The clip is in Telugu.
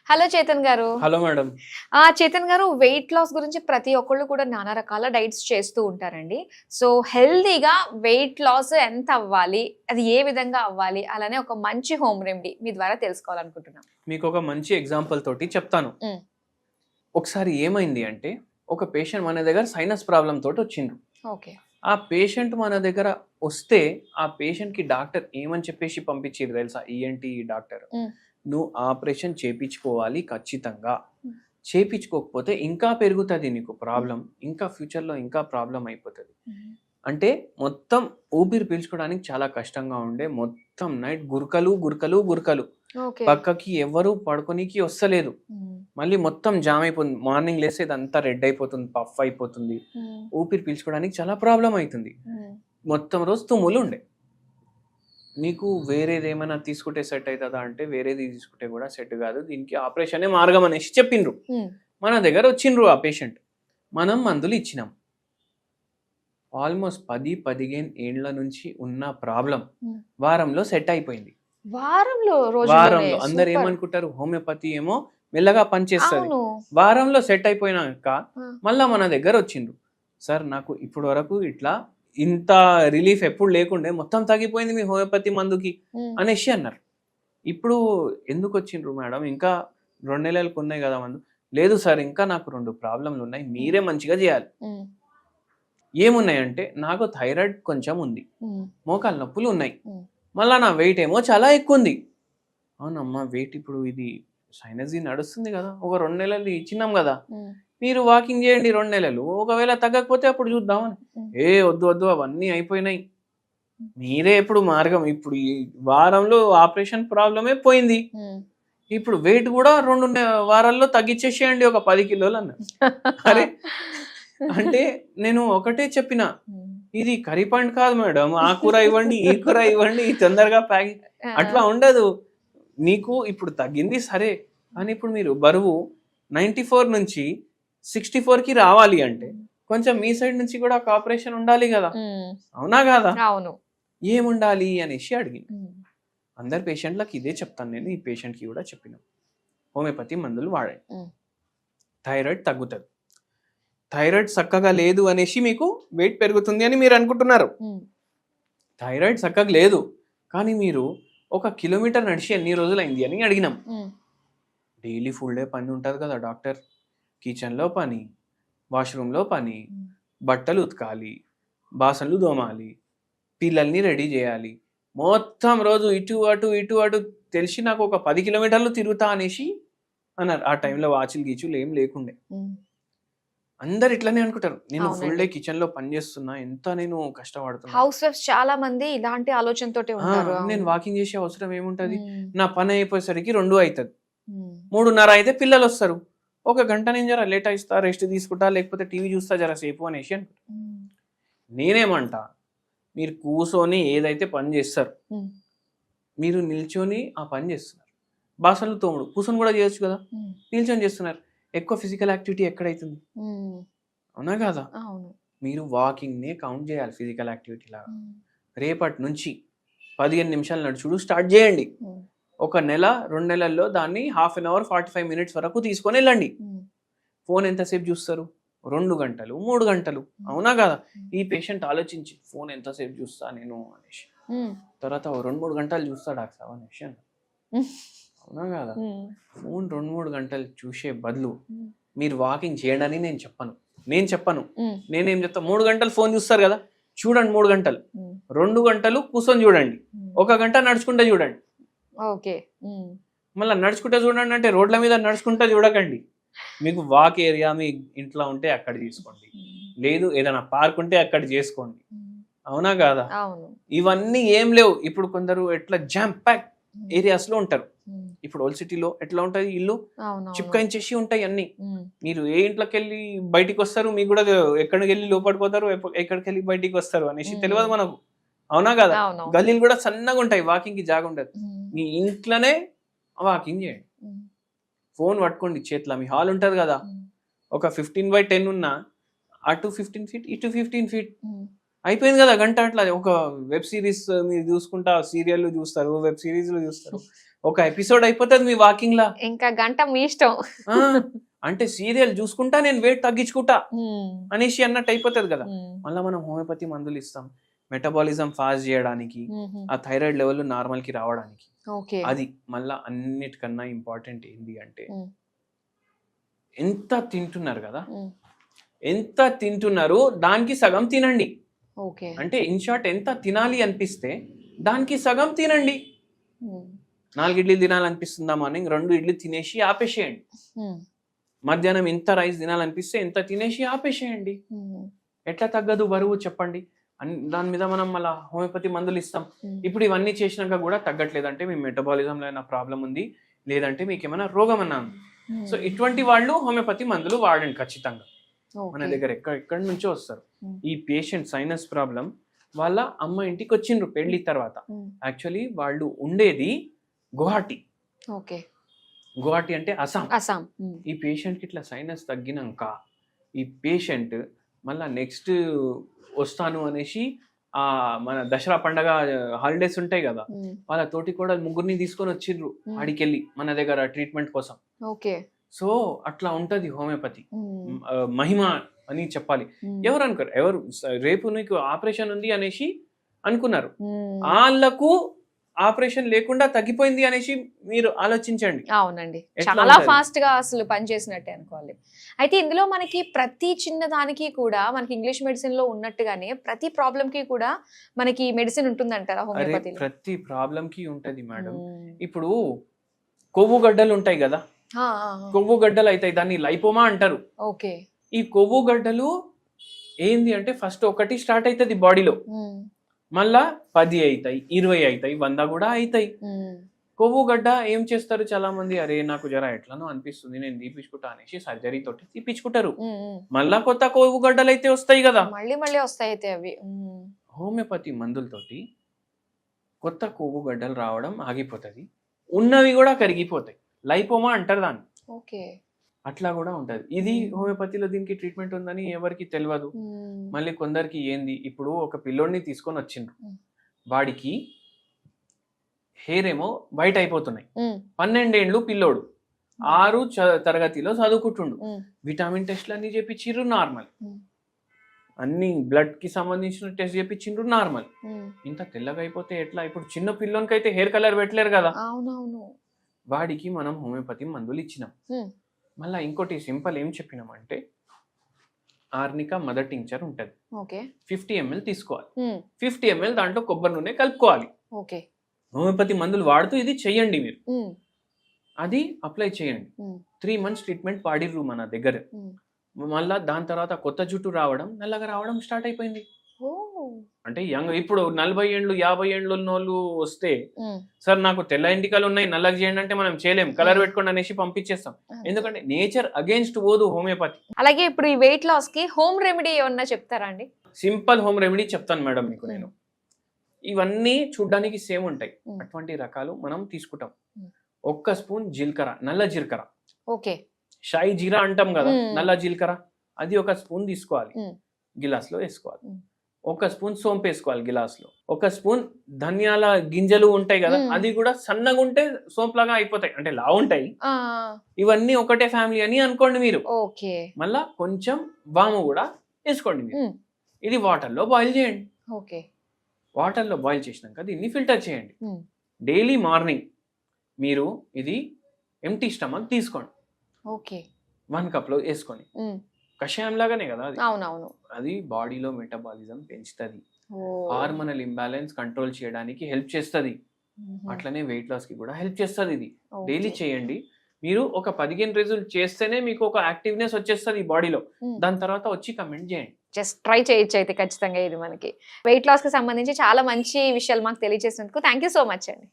హలో చేతన్ గారు. Hello madam. చేతన్ గారు, వెయిట్ లాస్ గురించి ప్రతి ఒక్కళ్ళు కూడా నానా రకాల డైట్స్ చేస్తూ ఉంటారండి. సో హెల్తీగా వెయిట్ లాస్ ఎంత అవ్వాలి, అది ఏ విధంగా అవ్వాలి, అలానే ఒక మంచి హోమ్ రెమెడీ మీ ద్వారా తెలుసుకోవాలనుకుంటున్నాం. మీకు ఒక మంచి ఎగ్జాంపుల్ తోటి చెప్తాను. ఒకసారి ఏమైంది అంటే, ఒక పేషెంట్ మన దగ్గర సైనస్ ప్రాబ్లం తోటి వచ్చిండ్రు. ఓకే. ఆ పేషెంట్ మన దగ్గర వస్తే ఆ పేషెంట్ కి డాక్టర్ ఏమని చెప్పేసి పంపించారు తెలుసా? ఈఎన్టీ డాక్టర్, నువ్వు ఆపరేషన్ చేపించుకోవాలి ఖచ్చితంగా, చేపించుకోకపోతే ఇంకా పెరుగుతుంది నీకు ప్రాబ్లం, ఇంకా ఫ్యూచర్లో ఇంకా ప్రాబ్లం అయిపోతుంది. అంటే మొత్తం ఊపిరి పీల్చుకోవడానికి చాలా కష్టంగా ఉండే, మొత్తం నైట్ గురకలు గురకలు గురకలు, పక్కకి ఎవరు పడుకోనికి వస్తలేదు, మళ్ళీ మొత్తం జామ్ అయిపోతుంది, మార్నింగ్ లేస్తే ఇదంతా రెడ్ అయిపోతుంది, పఫ్ అయిపోతుంది, ఊపిరి పీల్చుకోవడానికి చాలా ప్రాబ్లం అవుతుంది, మొత్తం రోజు తుమ్ములు ఉండే. నీకు వేరేది ఏమైనా తీసుకుంటే సెట్ అవుతుందా అంటే, వేరేది తీసుకుంటే కూడా సెట్ కాదు, దీనికి ఆపరేషనే మార్గం అనేసి చెప్పిండ్రు. మన దగ్గర వచ్చిండ్రు ఆ పేషెంట్, మనం మందులు ఇచ్చినాం. ఆల్మోస్ట్ 10-15 ఏండ్ల నుంచి ఉన్న ప్రాబ్లం వారంలో సెట్ అయిపోయింది. వారంలో అందరు ఏమనుకుంటారు, హోమియోపతి ఏమో మెల్లగా పనిచేస్తుంది, వారంలో సెట్ అయిపోయినాక మళ్ళా మన దగ్గర వచ్చిండ్రు. సార్ నాకు ఇప్పటి వరకు ఇట్లా ఇంత రిలీఫ్ ఎప్పుడు లేకుండే, మొత్తం తగ్గిపోయింది మీ హోమియోపతి మందుకి అనేసి అన్నారు. ఇప్పుడు ఎందుకు వచ్చిండ్రు మేడం, ఇంకా 2 నెలలకు ఉన్నాయి కదా మందు? లేదు సార్, ఇంకా నాకు 2 ప్రాబ్లంలు ఉన్నాయి, మీరే మంచిగా చేయాలి. ఏమున్నాయంటే, నాకు థైరాయిడ్ కొంచెం ఉంది, మోకాలు నొప్పులు ఉన్నాయి, మళ్ళా నా వెయిట్ ఏమో చాలా ఎక్కువ ఉంది. అవునమ్మా, వెయిట్ ఇప్పుడు ఇది సైనస్ నడుస్తుంది కదా, ఒక 2 నెలలు ఇచ్చినాం కదా, మీరు వాకింగ్ చేయండి 2 నెలలు, ఒకవేళ తగ్గకపోతే అప్పుడు చూద్దామని. వద్దు వద్దు, అవన్నీ అయిపోయినాయి, మీరే ఎప్పుడు మార్గం, ఇప్పుడు ఈ వారంలో ఆపరేషన్ ప్రాబ్లమే పోయింది, ఇప్పుడు వెయిట్ కూడా 2 వారాల్లో తగ్గించేసేయండి ఒక 10 కిలోలు అన్న. అరే అంటే నేను ఒకటే చెప్పిన, ఇది కర్రీ పాయింట్ కాదు మేడం, ఆ కూర ఇవ్వండి, ఈ కూర ఇవ్వండి, తొందరగా ప్యాకింగ్ అట్లా ఉండదు. నీకు ఇప్పుడు తగ్గింది సరే, కానీ ఇప్పుడు మీరు బరువు 94 నుంచి 64కి రావాలి అంటే కొంచెం మీ సైడ్ నుంచి కూడా ఒక ఆపరేషన్ ఉండాలి కదా, అవునా కాదా? అవును. ఏముండాలి అనేసి అడిగింది. అందరు పేషెంట్లకు ఇదే చెప్తాను నేను, ఈ పేషెంట్కి కూడా చెప్పిన, హోమియోపతి మందులు వాడండి, థైరాయిడ్ తగ్గుతుంది. థైరాయిడ్ చక్కగా లేదు అనేసి మీకు వెయిట్ పెరుగుతుంది అని మీరు అనుకుంటున్నారు. థైరాయిడ్ చక్కగా లేదు, కానీ మీరు 1 కిలోమీటర్ నడిచి ఎన్ని రోజులు అయింది అని అడిగినాం. డైలీ ఫుల్ డే పని ఉంటుంది కదా డాక్టర్, కిచెన్లో పని, వాష్రూమ్లో పని, బట్టలు ఉతకాలి, బాసన్లు దోమాలి, పిల్లల్ని రెడీ చేయాలి, మొత్తం రోజు ఇటు అటు ఇటు అటు తెలిసి నాకు 10 కిలోమీటర్లు తిరుగుతా అనేసి అన్నారు. ఆ టైంలో వాచులు గీచులు ఏం లేకుండే. అందరు ఇట్లానే అనుకుంటారు, నేను ఫుల్ డే కిచెన్ లో పని చేస్తున్నా, ఎంత నేను కష్టపడుతున్నా. హౌస్ వైఫ్స్ చాలా మంది ఇలాంటి ఆలోచనతోటే ఉంటారు. నేను వాకింగ్ చేసే అవసరం ఏముంటది, నా పని అయిపోయేసరికి 2 అవుతుంది, 3:30 అయితే పిల్లలు వస్తారు, 1 గంట నేను జర లేట్ అయిస్తా, రెస్ట్ తీసుకుంటా, లేకపోతే టీవీ చూస్తా జర సేపు అనేసి అనుకుంటా. నేనేమంటా, మీరు కూర్చొని ఏదైతే పని చేస్తారు, మీరు నిల్చొని ఆ పని చేస్తున్నారు, బాసన్లు తోముడు కూర్చొని కూడా చేయొచ్చు కదా, నిల్చొని చేస్తున్నారు, ఎక్కువ ఫిజికల్ యాక్టివిటీ ఎక్కడైతుంది, అవునా కాదా? మీరు వాకింగ్ నే కౌంట్ చేయాలి ఫిజికల్ యాక్టివిటీ లాగా. రేపటి నుంచి 15 నిమిషాలు నడుచుడు స్టార్ట్ చేయండి. 1 నెల 2 నెలల్లో దాన్ని ½ అవర్ 45 మినిట్స్ వరకు తీసుకొని వెళ్ళండి. ఫోన్ ఎంతసేపు చూస్తారు? 2 గంటలు 3 గంటలు, అవునా కదా? ఈ పేషెంట్ ఆలోచించి, ఫోన్ ఎంతసేపు చూస్తా నేను అనేసి, తర్వాత 2-3 గంటలు చూస్తా డాక్టర్ అనేసి అన్న, అవునా కదా? ఫోన్ 2-3 గంటలు చూసే బదులు మీరు వాకింగ్ చేయండి అని నేను చెప్పను. నేనేం చెప్తా, 3 గంటలు ఫోన్ చూస్తారు కదా, చూడండి 3 గంటలు, 2 గంటలు కూర్చొని చూడండి, 1 గంట నడుచుకుంటే చూడండి. మళ్ళీ నడుచుకుంటే చూడండి అంటే రోడ్ల మీద నడుచుకుంటా చూడకండి, మీకు వాక్ ఏరియా మీ ఇంట్లో ఉంటే అక్కడ తీసుకోండి, లేదు ఏదైనా పార్క్ ఉంటే అక్కడ చేసుకోండి, అవునా కాదా? ఇవన్నీ ఏం లేవు. ఇప్పుడు కొందరు ఎట్లా జామ్ ప్యాక్ ఏరియాస్ లో ఉంటారు, ఇప్పుడు ఓల్డ్ సిటీలో ఎట్లా ఉంటది, ఇల్లు చిప్కాయించేసి ఉంటాయి అన్ని, మీరు ఏ ఇంట్లోకి వెళ్ళి బయటికి వస్తారు, మీకు కూడా ఎక్కడికి వెళ్ళి లోపడిపోతారు, ఎక్కడికి వెళ్ళి బయటికి వస్తారు అనేసి తెలియదు మనకు, అవునా కదా? గల్లీలు కూడా సన్నగా ఉంటాయి, వాకింగ్ కి జాగా ఉండదు, మీ ఇంట్లోనే వాకింగ్ చేయండి. ఫోన్ పట్టుకోండి చేతిలో, మీ హాల్ ఉంటది కదా, ఒక 15/10 ఉన్నా, అటు 15 ఫీట్ ఇటు 15 ఫీట్, అయిపోయింది కదా గంట. అట్లా ఒక వెబ్ సిరీస్ మీరు చూసుకుంటా సీరియల్ చూస్తారు, వెబ్ సిరీస్లు చూస్తారు, ఒక ఎపిసోడ్ అయిపోతుంది మీ వాకింగ్ లా. ఇంకా గంట మీ ఇష్టం. అంటే సీరియల్ చూసుకుంటా నేను వెయిట్ తగ్గించుకుంటా అనేసి అన్నట్టు అయిపోతుంది కదా. మళ్ళీ మనం హోమియోపతి మందులు ఇస్తాం మెటబాలిజం ఫాస్ట్ చేయడానికి, ఆ థైరాయిడ్ లెవెల్ నార్మల్ కి రావడానికి. అది మళ్ళా అన్నిటికన్నా ఇంపార్టెంట్ ఏంటి అంటే ఎంత తింటున్నారు కదా, ఎంత తింటున్నారు దానికి సగం తినండి. అంటే ఇన్ షార్ట్ ఎంత తినాలి అనిపిస్తే దానికి సగం తినండి. 4 ఇడ్లీలు తినాలనిపిస్తుందా మార్నింగ్, 2 ఇడ్లీ తినేసి ఆపేసేయండి. మధ్యాహ్నం ఎంత రైస్ తినాలనిపిస్తే ఎంత తినేసి ఆపేసేయండి. ఎట్లా తగ్గదు బరువు చెప్పండి. దాని మీద మనం మళ్ళీ హోమియోపతి మందులు ఇస్తాం. ఇప్పుడు ఇవన్నీ చేసినాక కూడా తగ్గట్లేదు అంటే మీ మెటబాలిజంలో ఏమైనా ప్రాబ్లం ఉంది, లేదంటే మీకు ఏమైనా రోగం అన్నా ఉంది. సో ఇటువంటి వాళ్ళు హోమియోపతి మందులు వాడండి ఖచ్చితంగా. మన దగ్గర ఎక్కడి నుంచో వస్తారు. ఈ పేషెంట్ సైనస్ ప్రాబ్లం వాళ్ళ అమ్మ ఇంటికి వచ్చిండ్రు పెళ్లి తర్వాత. యాక్చువల్లీ వాళ్ళు ఉండేది గువాహటి. గువాహటి అంటే అస్సాం. ఈ పేషెంట్ కి ఇట్లా సైనస్ తగ్గినాక ఈ పేషెంట్ మళ్ళా నెక్స్ట్ వస్తాను అనేసి మన దసరా పండగ హాలిడేస్ ఉంటాయి కదా, వాళ్ళ తోటి కూడా 3 తీసుకొని వచ్చిండ్రు ఆడికెళ్ళి మన దగ్గర ట్రీట్మెంట్ కోసం. సో అట్లా ఉంటది హోమియోపతి మహిమ అని చెప్పాలి. ఎవరు అనుకోరు, ఎవరు రేపు నీకు ఆపరేషన్ ఉంది అనేసి అనుకున్నారు, వాళ్ళకు ఆపరేషన్ లేకుండా తగ్గిపోయింది అనేసి మీరు ఆలోచించండి. అవునండి, చాలా ఫాస్ట్ గా అసలు పనిచేసినట్టే అనుకోవాలి. అయితే ఇందులో మనకి ప్రతి చిన్న దానికి కూడా మనకి ఇంగ్లీష్ మెడిసిన్ లో ఉన్నట్టుగానే ప్రతి ప్రాబ్లం కి కూడా మనకి మెడిసిన్ ఉంటుందంటారా హోమియోపతిలో? ప్రతి ప్రాబ్లం కి ఉంటది మేడం. ఇప్పుడు కొవ్వు గడ్డలు ఉంటాయి కదా, కొవ్వు గడ్డలు అవుతాయి, దాన్ని లైపోమా అంటారు. ఈ కొవ్వు గడ్డలు ఏంది అంటే ఫస్ట్ ఒకటి స్టార్ట్ అవుతుంది బాడీలో, మళ్ళా 10 అవుతాయి, 20 అవుతాయి, 100 కూడా అవుతాయి. కొవ్వు గడ్డ ఏం చేస్తారు చాలా మంది, అరే నాకు జర ఎట్లనో అనిపిస్తుంది నేను తీపించుకుంటా అనేసి సర్జరీ తోటి తీపించుకుంటారు. మళ్ళా కొత్త కొవ్వు గడ్డలు అయితే వస్తాయి కదా, మళ్ళీ వస్తాయి. అయితే అవి హోమియోపతి మందులతోటి కొత్త కొవ్వు గడ్డలు రావడం ఆగిపోతుంది, ఉన్నవి కూడా కరిగిపోతాయి. లైపోమా అంటారు దాన్ని. అట్లా కూడా ఉంటది. ఇది హోమియోపతిలో దీనికి ట్రీట్మెంట్ ఉందని ఎవరికి తెలియదు. మళ్ళీ కొందరికి ఏంది, ఇప్పుడు ఒక పిల్లోడిని తీసుకొని వచ్చిండ్రు, వాడికి హెయిర్ ఏమో వైట్ అయిపోతున్నాయి, 12 ఏళ్ళు పిల్లోడు, 6 తరగతిలో చదువుకుంటుండు, విటమిన్ టెస్ట్లు అన్ని చేపించిండ్రు నార్మల్, అన్ని బ్లడ్ కి సంబంధించిన టెస్ట్ చేపించిండ్రు నార్మల్. ఇంత తెల్లగా అయిపోతే ఎట్లా? ఇప్పుడు చిన్న పిల్లోనికి అయితే హెయిర్ కలర్ పెట్టలేరు కదా, వాడికి మనం హోమియోపతి మందులు ఇచ్చినాం. మళ్ళీ ఇంకోటి సింపుల్ ఏం చెప్పినామంటే ఆర్నికా మదర్ టింక్చర్ ఉంటది, 50 ml తీసుకోవాలి. 50 ml దాంట్లో కొబ్బరి నూనె కలుపుకోవాలి. హోమియోపతి మందులు వాడుతూ ఇది చెయ్యండి, మీరు అది అప్లై చేయండి. 3 months ట్రీట్మెంట్ వాడిర్రు మన దగ్గర. మళ్ళా దాని తర్వాత కొత్త జుట్టు రావడం, నల్లగా రావడం స్టార్ట్ అయిపోయింది. అంటే యంగ్ ఇప్పుడు 40 ఏళ్ళు 50 ఏళ్ళు ఉన్న వాళ్ళు వస్తే, సార్ నాకు తెల్ల ఎంటికలు ఉన్నాయి నల్లగా చేయండి అంటే మనం చేయలేం, కలర్ పెట్టుకోండి అనేసి పంపించేస్తాం. ఎందుకంటే నేచర్ అగేన్స్ట్ పోదు హోమియోపతి. అలాగే ఇప్పుడు ఈ వెయిట్ లాస్ కి హోమ్ రెమెడీ ఏమన్నా చెప్తారా అండి? సింపుల్ హోమ్ రెమెడీ చెప్తాను మేడం మీకు నేను. ఇవన్నీ చూడ్డానికి సేమ్ ఉంటాయి, అటువంటి రకాలు మనం తీసుకుంటాం. 1 స్పూన్ జీలకర్ర, నల్ల జీలకర్ర, షాయి జీరా అంటాం కదా, నల్ల జీలకర్ర, అది 1 స్పూన్ తీసుకోవాలి, గిలాస్ లో వేసుకోవాలి. 1 స్పూన్ సోంపు వేసుకోవాలి గిలాస్ లో. 1 స్పూన్ ధనియాల గింజలు ఉంటాయి కదా, అది కూడా సన్నగా ఉంటే సోంపు లాగా అయిపోతాయి, అంటే లా ఉంటాయి. ఇవన్నీ ఒకటే ఫ్యామిలీ అని అనుకోండి మీరు. మళ్ళా కొంచెం వాము కూడా వేసుకోండి మీరు. ఇది వాటర్ లో బాయిల్ చేయండి. వాటర్ లో బాయిల్ చేసినాక దీన్ని ఫిల్టర్ చేయండి. డైలీ మార్నింగ్ మీరు ఇది ఎంటీ స్టమక్ తీసుకోండి. 1 కప్ లో వేసుకొని, కషాయం లాగానే కదా అది. అది బాడీలో మెటబాలిజం పెంచుతుంది, హార్మోనల్ ఇంబ్యాలెన్స్ కంట్రోల్ చేయడానికి హెల్ప్ చేస్తుంది, అట్లనే వెయిట్ లాస్ కి కూడా హెల్ప్ చేస్తుంది. ఇది డైలీ చేయండి మీరు. ఒక 15 రోజులు చేస్తేనే మీకు ఒక యాక్టివ్నెస్ వచ్చేస్తుంది బాడీలో. దాని తర్వాత వచ్చి కమెంట్ చేయండి. జస్ట్ ట్రై చేయొచ్చు అయితే ఖచ్చితంగా. ఇది మనకి వెయిట్ లాస్ కి సంబంధించి చాలా మంచి విషయాలు మాకు తెలియజేసినందుకు థ్యాంక్ యూ సో మచ్ అండి.